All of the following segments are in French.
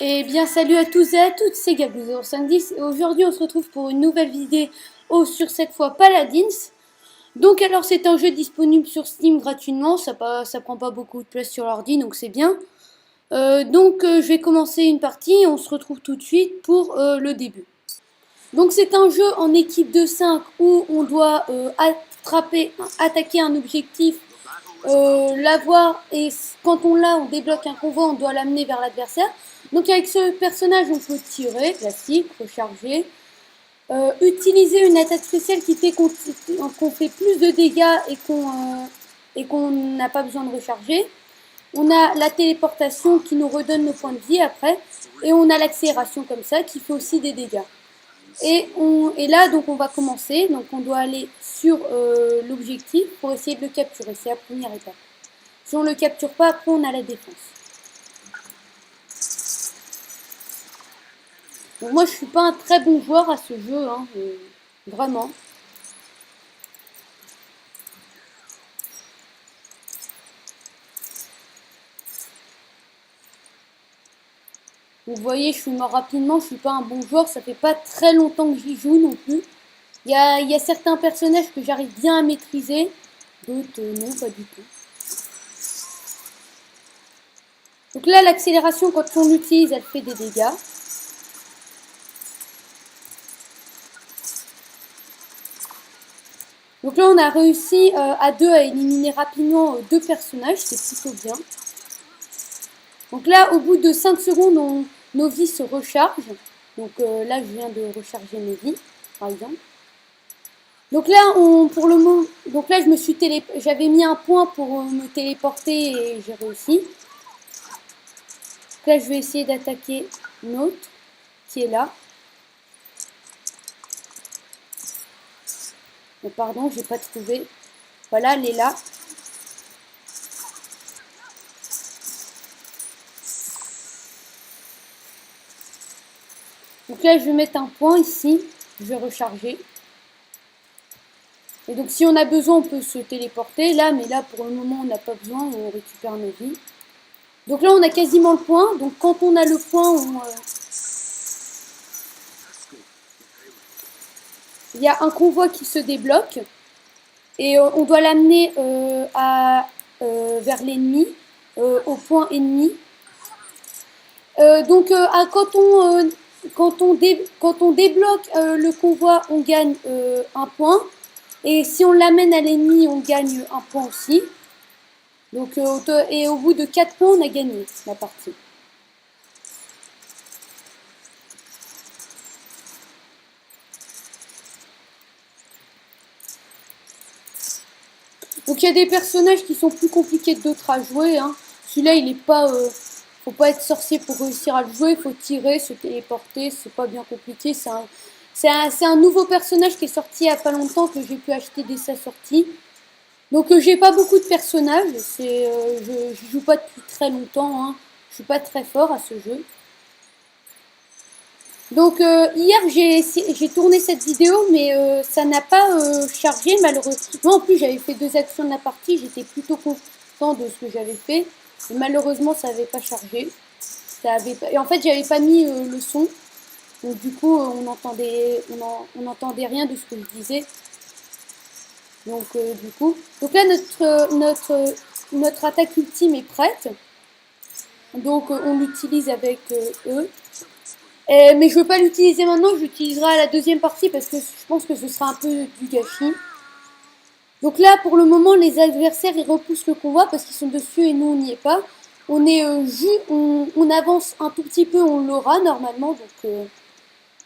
Eh bien, salut à tous et à toutes, c'est Gabou0510 et aujourd'hui on se retrouve pour une nouvelle vidéo sur cette fois Paladins. Donc alors c'est un jeu disponible sur Steam gratuitement, ça prend pas beaucoup de place sur l'ordi donc c'est bien. Je vais commencer une partie et on se retrouve tout de suite pour le début. Donc c'est un jeu en équipe de 5 où on doit attaquer un objectif, l'avoir et quand on l'a, on débloque un convoi, on doit l'amener vers l'adversaire. Donc avec ce personnage, on peut tirer, classique, recharger, utiliser une attaque spéciale qui fait qu'on fait plus de dégâts et qu'on n'a pas besoin de recharger. On a la téléportation qui nous redonne nos points de vie après, et on a l'accélération comme ça qui fait aussi des dégâts. Et là, donc on va commencer. Donc on doit aller sur l'objectif pour essayer de le capturer. C'est la première étape. Si on ne le capture pas, après on a la défense. Donc moi je suis pas un très bon joueur à ce jeu, hein, vraiment. Vous voyez, je suis mort rapidement, je suis pas un bon joueur, ça fait pas très longtemps que j'y joue non plus. Il y a certains personnages que j'arrive bien à maîtriser, d'autres non, pas du tout. Donc là, l'accélération, quand on l'utilise, elle fait des dégâts. Donc là, on a réussi à deux à éliminer rapidement deux personnages, c'est plutôt bien. Donc là, au bout de 5 secondes, nos vies se rechargent. Donc là, je viens de recharger mes vies, par exemple. Donc là, pour le moment, donc là, j'avais mis un point pour me téléporter et j'ai réussi. Donc là, je vais essayer d'attaquer l'autre qui est là. Oh, pardon, j'ai pas trouvé. Voilà, elle est là. Donc là, je vais mettre un point ici. Je vais recharger. Et donc, si on a besoin, on peut se téléporter là. Mais là, pour le moment, on n'a pas besoin. On récupère nos vies. Donc là, on a quasiment le point. Donc, quand on a le point, il y a un convoi qui se débloque. Et on doit l'amener vers l'ennemi, au point ennemi. Quand on débloque le convoi, on gagne un point. Et si on l'amène à l'ennemi, on gagne un point aussi. Donc, et au bout de 4 points, on a gagné la partie. Donc il y a des personnages qui sont plus compliqués que d'autres à jouer. Hein. Celui-là, il est pas... faut pas être sorcier pour réussir à le jouer. Il faut tirer, se téléporter. C'est pas bien compliqué. C'est un nouveau personnage qui est sorti il y a pas longtemps que j'ai pu acheter dès sa sortie. Donc j'ai pas beaucoup de personnages. Je joue pas depuis très longtemps. Hein. Je suis pas très fort à ce jeu. Donc hier j'ai tourné cette vidéo mais ça n'a pas chargé malheureusement. En plus j'avais fait 2 actions de la partie, j'étais plutôt content de ce que j'avais fait. Et malheureusement ça n'avait pas chargé. Et en fait j'avais pas mis le son. Donc du coup on n'entendait rien de ce que je disais. Donc du coup. Donc là notre attaque ultime est prête. Donc on l'utilise avec eux. Mais je ne veux pas l'utiliser maintenant, je l'utiliserai à la deuxième partie parce que je pense que ce sera un peu du gâchis. Donc là, pour le moment, les adversaires ils repoussent le convoi parce qu'ils sont dessus et nous on n'y est pas. On avance un tout petit peu, on l'aura normalement. Donc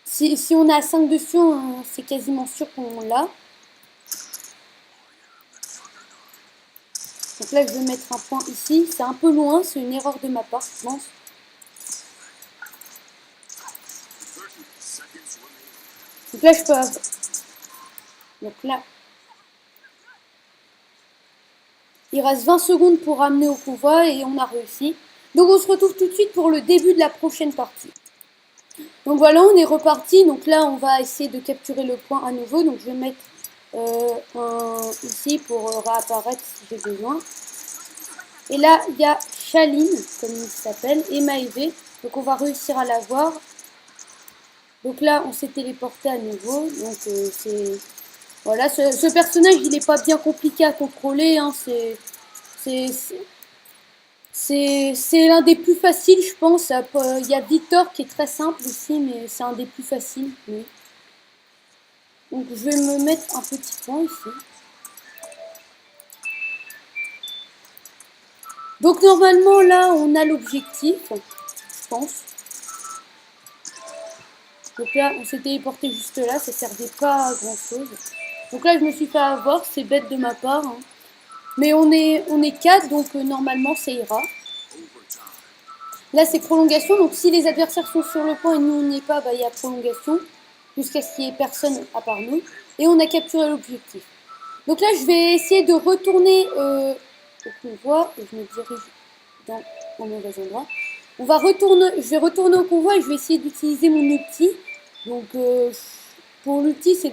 si on a 5 dessus, c'est quasiment sûr qu'on l'a. Donc là, je vais mettre un point ici. C'est un peu loin, c'est une erreur de ma part, je pense. Donc là, je peux avoir... Donc là, il reste 20 secondes pour ramener au convoi et on a réussi. Donc on se retrouve tout de suite pour le début de la prochaine partie. Donc voilà, on est reparti. Donc là, on va essayer de capturer le point à nouveau. Donc je vais mettre un ici pour réapparaître si j'ai besoin. Et là, il y a Chaline, comme il s'appelle, et Maëvé. Donc on va réussir à la voir. Donc là, on s'est téléporté à nouveau. Donc c'est... Voilà, ce personnage, il n'est pas bien compliqué à contrôler. Hein. C'est l'un des plus faciles, je pense. Il y a Victor qui est très simple aussi, mais c'est un des plus faciles. Oui. Donc je vais me mettre un petit point ici. Donc normalement là on a l'objectif, je pense. Donc là on s'est téléporté juste là, ça servait pas à grand chose. Donc là je me suis fait avoir, c'est bête de ma part. Hein. Mais on est 4, donc normalement ça ira. Là c'est prolongation, donc si les adversaires sont sur le point et nous on n'y est pas, bah, il y a prolongation. Jusqu'à ce qu'il n'y ait personne à part nous. Et on a capturé l'objectif. Donc là je vais essayer de retourner au convoi et je me dirige dans un mauvais endroit. Je vais retourner au convoi et je vais essayer d'utiliser mon ulti. Donc pour l'ulti, c'est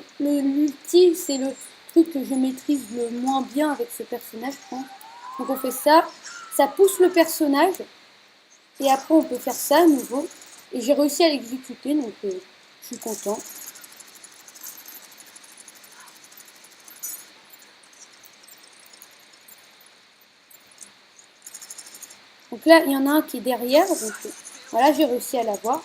le truc que je maîtrise le moins bien avec ce personnage, je pense. Donc on fait ça, ça pousse le personnage et après on peut faire ça à nouveau. Et j'ai réussi à l'exécuter, donc je suis content. Donc là, il y en a un qui est derrière, donc voilà, j'ai réussi à l'avoir.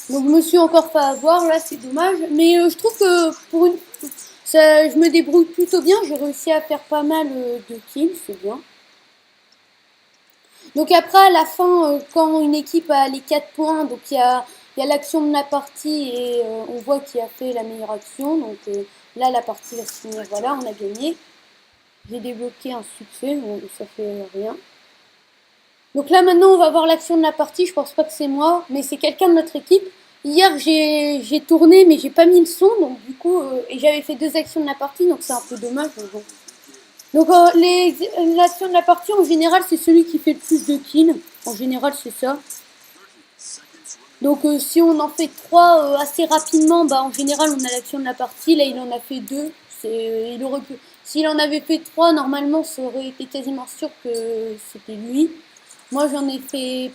Donc je me suis encore fait avoir, là c'est dommage. Mais je trouve que je me débrouille plutôt bien. J'ai réussi à faire pas mal de kills, c'est bien. Donc après, à la fin, quand une équipe a les 4 points, donc il y a l'action de la partie et on voit qui a fait la meilleure action. Donc là, la partie va se finir, voilà, on a gagné. J'ai débloqué un succès, bon, ça fait rien. Donc là maintenant on va voir l'action de la partie, je pense pas que c'est moi, mais c'est quelqu'un de notre équipe. Hier j'ai tourné mais j'ai pas mis le son, donc du coup, et j'avais fait 2 actions de la partie, donc c'est un peu dommage. Bon. Donc l'action de la partie en général c'est celui qui fait le plus de kills, en général c'est ça. Donc si on en fait 3 assez rapidement, bah en général on a l'action de la partie, là il en a fait 2. Il aurait pu... S'il en avait fait 3, normalement ça aurait été quasiment sûr que c'était lui. Moi, j'en ai fait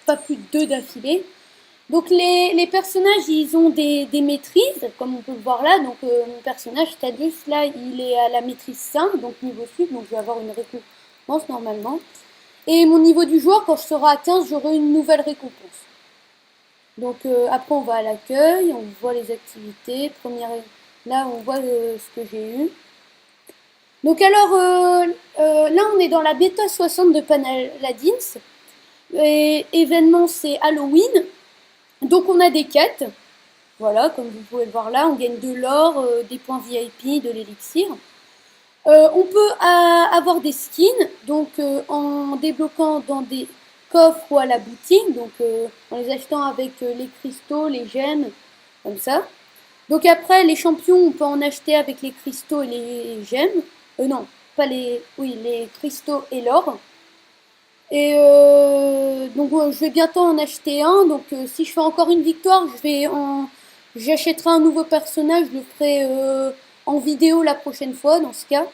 pas plus de 2 d'affilée. Donc, les personnages, ils ont des maîtrises, comme on peut le voir là. Donc, mon personnage, Thaddeus, là, il est à la maîtrise 5, donc niveau sud. Donc, je vais avoir une récompense normalement. Et mon niveau du joueur, quand je serai à 15, j'aurai une nouvelle récompense. Donc, après, on va à l'accueil, on voit les activités. Là, on voit ce que j'ai eu. Donc alors, là on est dans la bêta 60 de Paladins. Événement c'est Halloween. Donc on a des quêtes. Voilà, comme vous pouvez le voir là, on gagne de l'or, des points VIP, de l'élixir. On peut avoir des skins, donc en débloquant dans des coffres ou à la boutique, donc en les achetant avec les cristaux, les gemmes, comme ça. Donc après, les champions, on peut en acheter avec les cristaux et les gemmes. Non, pas les... Oui, les cristaux et l'or. Et donc je vais bientôt en acheter un. Donc si je fais encore une victoire, j'achèterai un nouveau personnage. Je le ferai en vidéo la prochaine fois dans ce cas.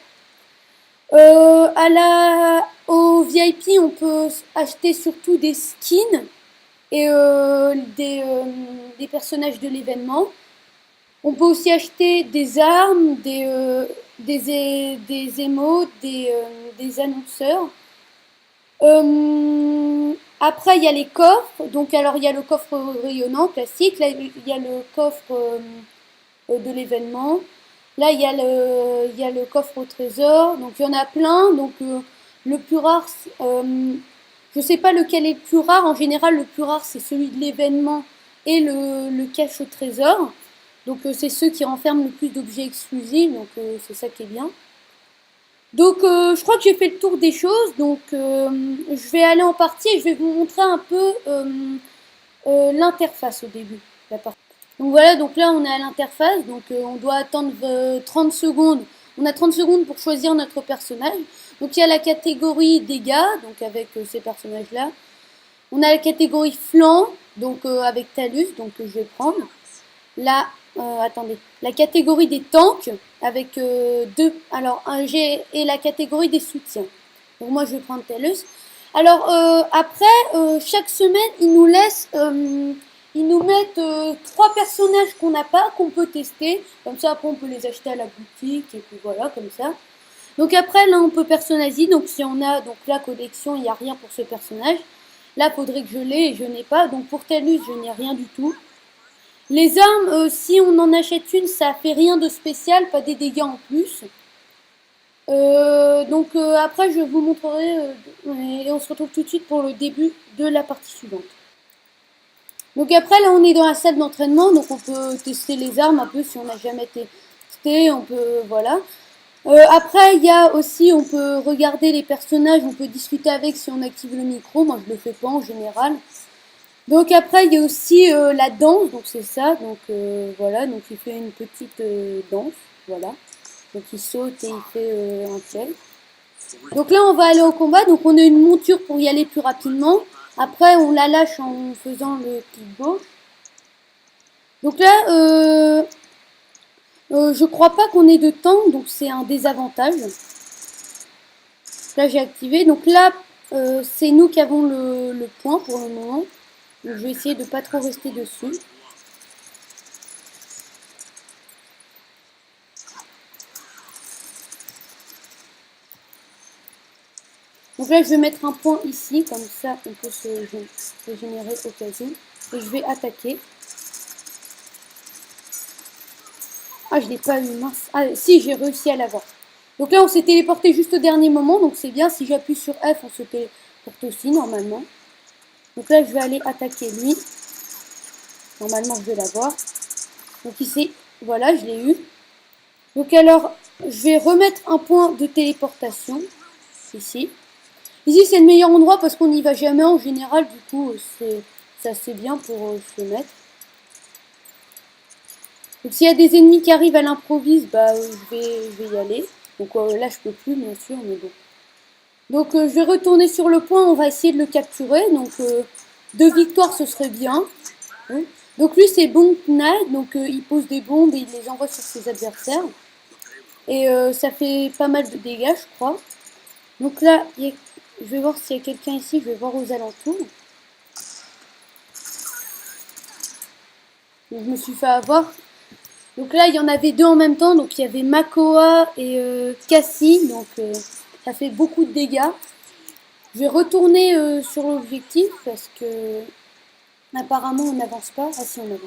Au VIP, on peut acheter surtout des skins et des personnages de l'événement. On peut aussi acheter des armes, des émotes, des annonceurs. Après, il y a les coffres. Donc, alors, il y a le coffre rayonnant classique. Là, il y a le coffre de l'événement. Là, il y a le coffre au trésor. Donc, il y en a plein. Donc, le plus rare, je sais pas lequel est le plus rare. En général, le plus rare, c'est celui de l'événement et le cache au trésor. Donc, c'est ceux qui renferment le plus d'objets exclusifs. Donc, c'est ça qui est bien. Donc, je crois que j'ai fait le tour des choses. Donc, je vais aller en partie et je vais vous montrer un peu l'interface au début. Donc voilà, donc là on est à l'interface, donc on doit attendre 30 secondes. On a 30 secondes pour choisir notre personnage. Donc il y a la catégorie dégâts, donc avec ces personnages-là. On a la catégorie flanc, donc avec Talus, donc je vais prendre. La attendez, la catégorie des tanks avec deux, alors un G et la catégorie des soutiens. Donc moi je vais prendre TELUS. Alors après, chaque semaine, ils nous mettent 3 personnages qu'on n'a pas, qu'on peut tester. Comme ça, après on peut les acheter à la boutique et puis voilà, comme ça. Donc après, là on peut personnaliser. Donc si on a donc la collection, il n'y a rien pour ce personnage. Là, il faudrait que je l'ai et je n'ai pas. Donc pour TELUS, je n'ai rien du tout. Les armes, si on en achète une, ça fait rien de spécial, pas des dégâts en plus. Donc après, je vous montrerai et on se retrouve tout de suite pour le début de la partie suivante. Donc après, là, on est dans la salle d'entraînement, donc on peut tester les armes un peu si on n'a jamais testé, on peut, voilà. Après, il y a aussi, on peut regarder les personnages, on peut discuter avec si on active le micro. Moi, je le fais pas en général. Donc après, il y a aussi la danse, donc c'est ça. Donc voilà, donc il fait une petite danse, voilà. Donc il saute et il fait un ciel. Donc là, on va aller au combat. Donc on a une monture pour y aller plus rapidement. Après, on la lâche en faisant le clic gauche. Donc là, je crois pas qu'on ait de temps, donc c'est un désavantage. Là, j'ai activé. Donc là, c'est nous qui avons le point pour le moment. Donc je vais essayer de pas trop rester dessus. Donc là, je vais mettre un point ici, comme ça, on peut se régénérer au cas où. Et je vais attaquer. Ah, je l'ai pas eu, mince. Ah, si, j'ai réussi à l'avoir. Donc là, on s'est téléporté juste au dernier moment, donc c'est bien. Si j'appuie sur F, on se téléporte aussi, normalement. Donc là, je vais aller attaquer lui. Normalement, je vais l'avoir. Donc ici, voilà, je l'ai eu. Donc alors, je vais remettre un point de téléportation. Ici. Ici, c'est le meilleur endroit parce qu'on n'y va jamais en général. Du coup, c'est assez bien pour se mettre. Donc s'il y a des ennemis qui arrivent à l'improviste, bah, je vais y aller. Donc là, je peux plus, bien sûr, mais bon. Donc je vais retourner sur le point, on va essayer de le capturer. Donc 2 victoires, ce serait bien. Oui. Donc lui, c'est Bomb Knight, donc il pose des bombes et il les envoie sur ses adversaires. Et ça fait pas mal de dégâts, je crois. Donc là, je vais voir s'il y a quelqu'un ici, je vais voir aux alentours. Donc, je me suis fait avoir. Donc là, il y en avait 2 en même temps. Donc il y avait Makoa et Cassie. Donc ça fait beaucoup de dégâts. Je vais retourner sur l'objectif parce que apparemment on n'avance pas. Ah si, on avance.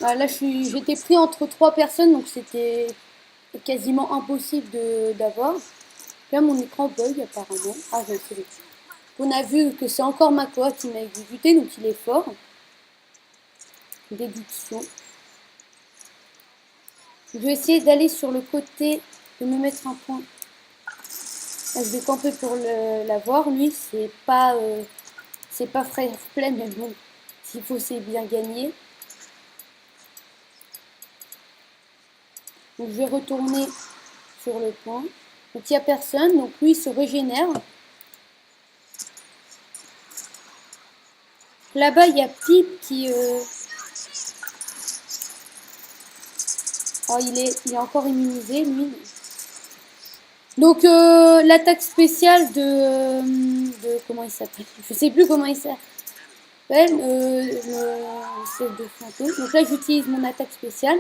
Ah, là, j'étais pris entre 3 personnes, donc c'était quasiment impossible d'avoir. Là, mon écran bug apparemment. Ah, je sais. On a vu que c'est encore Makoa qui m'a exécuté, donc il est fort. Déduction. Je vais essayer d'aller sur le côté, de me mettre un point. Là, je vais camper pour l'avoir. Lui, c'est pas frère plein, mais bon, s'il faut, c'est bien gagné. Donc, je vais retourner sur le point. Donc, il n'y a personne. Donc, lui, il se régénère. Là-bas, il y a Pip qui... Oh, il est encore immunisé, lui. Donc, l'attaque spéciale de... Comment il s'appelle? Je sais plus comment il s'appelle. L'espèce de fantôme. Donc là, j'utilise mon attaque spéciale.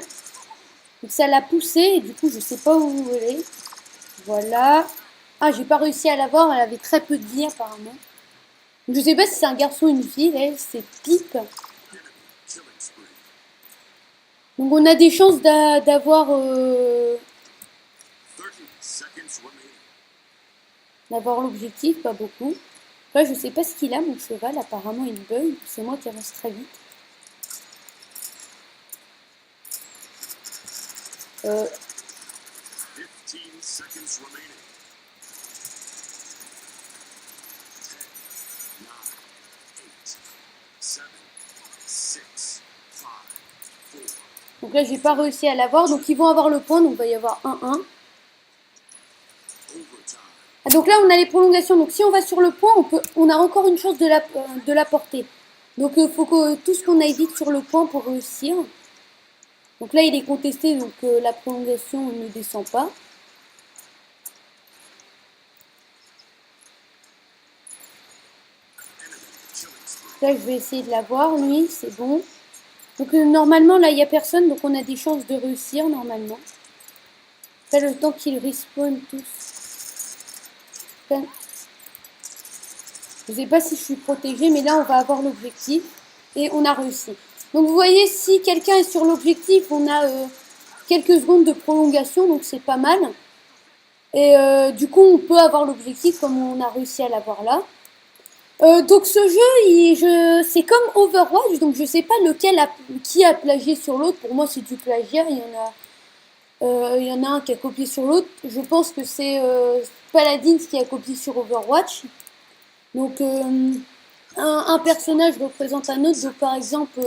Donc ça l'a poussé et du coup, je sais pas où elle est. Voilà. Ah, j'ai pas réussi à la voir. Elle avait très peu de vie apparemment. Donc, je sais pas si c'est un garçon ou une fille. Elle, c'est Pip. Donc on a des chances d'avoir l'objectif, pas beaucoup. Là, je sais pas ce qu'il a, mon cheval. Apparemment, il bug. C'est moi qui avance très vite. 15 seconds remaining. 10, 9, 8, 7, 6, 5, 4, Donc là, j'ai pas réussi à l'avoir. Donc ils vont avoir le point. Donc il va y avoir 1-1. Ah, donc là, on a les prolongations. Donc si on va sur le point, on a encore une chance de la porter. Donc il faut que tout ce qu'on aille vite sur le point pour réussir. Donc là, il est contesté. Donc la prolongation ne descend pas. Là, je vais essayer de l'avoir. Lui, c'est bon. Donc normalement, là, il n'y a personne. Donc on a des chances de réussir normalement. Pas le temps qu'ils respawnent tous. Je ne sais pas si je suis protégée, mais là, on va avoir l'objectif. Et on a réussi. Donc, vous voyez, si quelqu'un est sur l'objectif, on a quelques secondes de prolongation. Donc, c'est pas mal. Et du coup, on peut avoir l'objectif comme on a réussi à l'avoir là. Donc, ce jeu, c'est comme Overwatch. Donc, je sais pas qui a plagié sur l'autre. Pour moi, c'est du plagiat. Il y en a un qui a copié sur l'autre. Je pense que c'est Paladins qui a copié sur Overwatch. Donc, un personnage représente un autre. Donc, par exemple,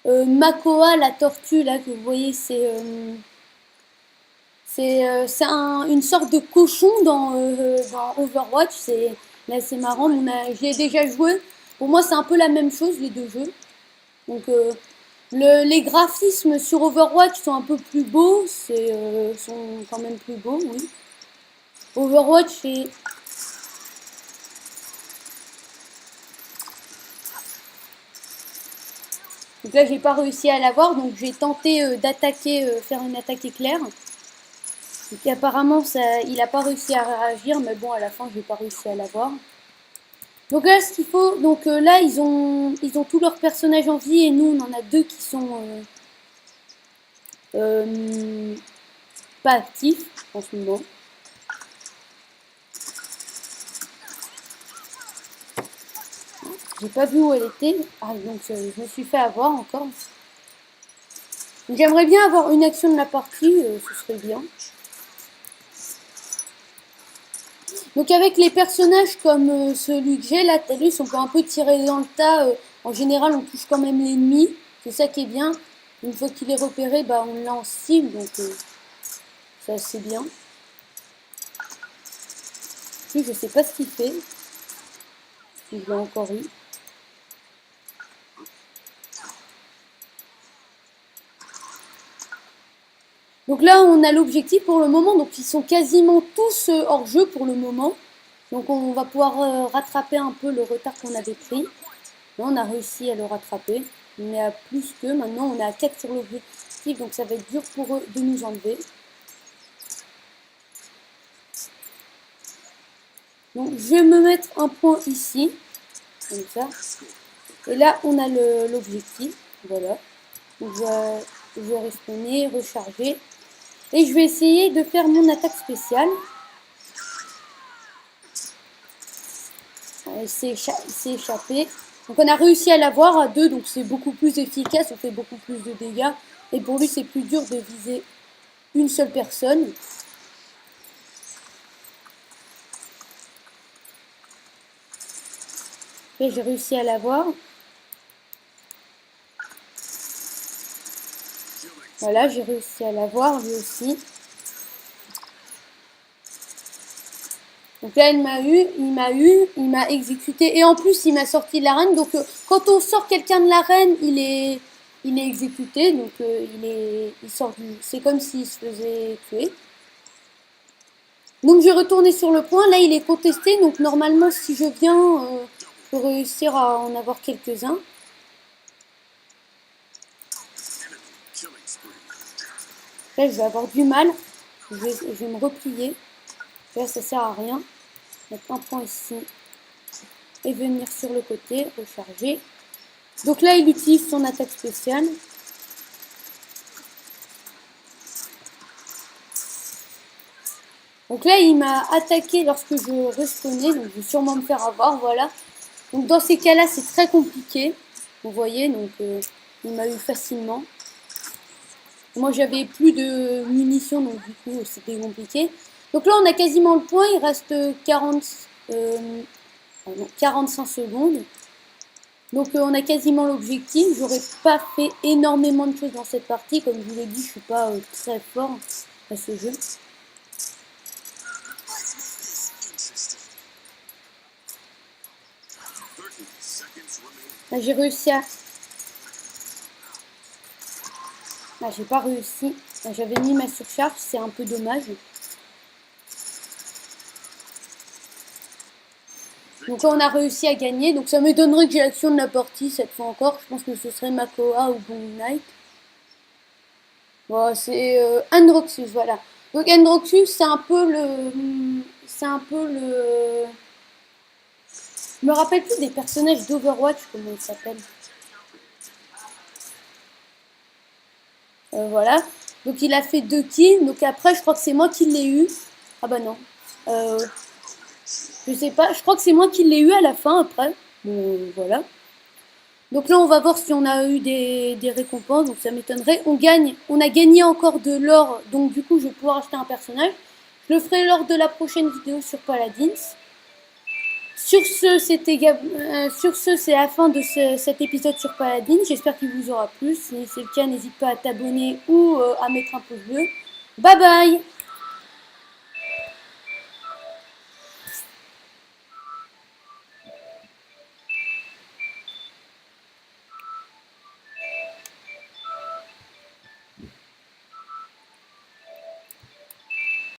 Makoa, la tortue, là, que vous voyez, c'est une sorte de cochon dans Overwatch. C'est marrant. Je l'ai déjà joué. Pour moi, c'est un peu la même chose, les deux jeux. Donc, les graphismes sur Overwatch sont un peu plus beaux. Sont quand même plus beaux, oui. Overwatch, c'est... Donc là, j'ai pas réussi à l'avoir, donc j'ai tenté d'attaquer, faire une attaque éclair. Donc apparemment, il n'a pas réussi à réagir, mais bon, à la fin, j'ai pas réussi à l'avoir. Donc là, ce qu'il faut, donc là, ils ont tous leurs personnages en vie et nous, on en a deux qui sont pas actifs en ce moment. J'ai pas vu où elle était. Ah, donc je me suis fait avoir encore. J'aimerais bien avoir une action de la partie, ce serait bien. Donc avec les personnages comme celui que j'ai, là, t'as vu, on peut un peu tirer dans le tas. En général, on touche quand même l'ennemi. C'est ça qui est bien. Une fois qu'il est repéré, bah, on l'a en cible. Donc ça, c'est bien. Lui, je sais pas ce qu'il fait. Il l'a encore eu. Donc là, on a l'objectif pour le moment. Donc ils sont quasiment tous hors jeu pour le moment. Donc on va pouvoir rattraper un peu le retard qu'on avait pris. Là, on a réussi à le rattraper. On est à plus que. Maintenant, on est à 4 sur l'objectif. Donc ça va être dur pour eux de nous enlever. Donc je vais me mettre un point ici. Comme ça. Et là, on a l'objectif. Voilà. Donc je vais respawner, recharger. Et je vais essayer de faire mon attaque spéciale. Il s'est échappé. Donc on a réussi à l'avoir à 2, donc c'est beaucoup plus efficace, on fait beaucoup plus de dégâts. Et pour lui, c'est plus dur de viser une seule personne. Et j'ai réussi à l'avoir. Voilà, j'ai réussi à l'avoir, lui aussi. Donc là, il m'a exécuté. Et en plus, il m'a sorti de l'arène. Donc quand on sort quelqu'un de l'arène, il est exécuté. Donc il sort c'est comme s'il se faisait tuer. Donc je vais retourner sur le point. Là, il est contesté. Donc normalement, si je viens, je peux réussir à en avoir quelques-uns. Là, je vais avoir du mal. Je vais me replier. Là, ça sert à rien. Mettre un point ici. Et venir sur le côté. Recharger. Donc là, il utilise son attaque spéciale. Donc là, il m'a attaqué lorsque je respawnais. Donc je vais sûrement me faire avoir. Voilà. Donc dans ces cas-là, c'est très compliqué. Vous voyez, donc il m'a eu facilement. Moi, j'avais plus de munitions, donc du coup, c'était compliqué. Donc là, on a quasiment le point. Il reste 45 secondes. Donc on a quasiment l'objectif. J'aurais pas fait énormément de choses dans cette partie. Comme je vous l'ai dit, je suis pas très fort à ce jeu. Là, j'ai réussi à... Là, j'ai pas réussi. Là, j'avais mis ma surcharge, c'est un peu dommage. Donc là, on a réussi à gagner. Donc ça me donnerait que j'ai l'action de la partie cette fois encore. Je pense que ce serait Makoa ou Bon Knight. Bon, c'est Androxus, voilà. Donc Androxus, c'est un peu le... C'est un peu le... Je me rappelle plus des personnages d'Overwatch, comment ils s'appellent. Voilà. Donc il a fait 2 kills. Donc après, je crois que c'est moi qui l'ai eu. Ah bah non. Je sais pas. Je crois que c'est moi qui l'ai eu à la fin après. Bon, voilà. Donc là, on va voir si on a eu des récompenses. Donc ça m'étonnerait. On gagne. On a gagné encore de l'or. Donc du coup, je vais pouvoir acheter un personnage. Je le ferai lors de la prochaine vidéo sur Paladins. Sur ce, c'est la fin de cet épisode sur Paladin. J'espère qu'il vous aura plu. Si c'est le cas, n'hésite pas à t'abonner ou à mettre un pouce bleu. Bye bye!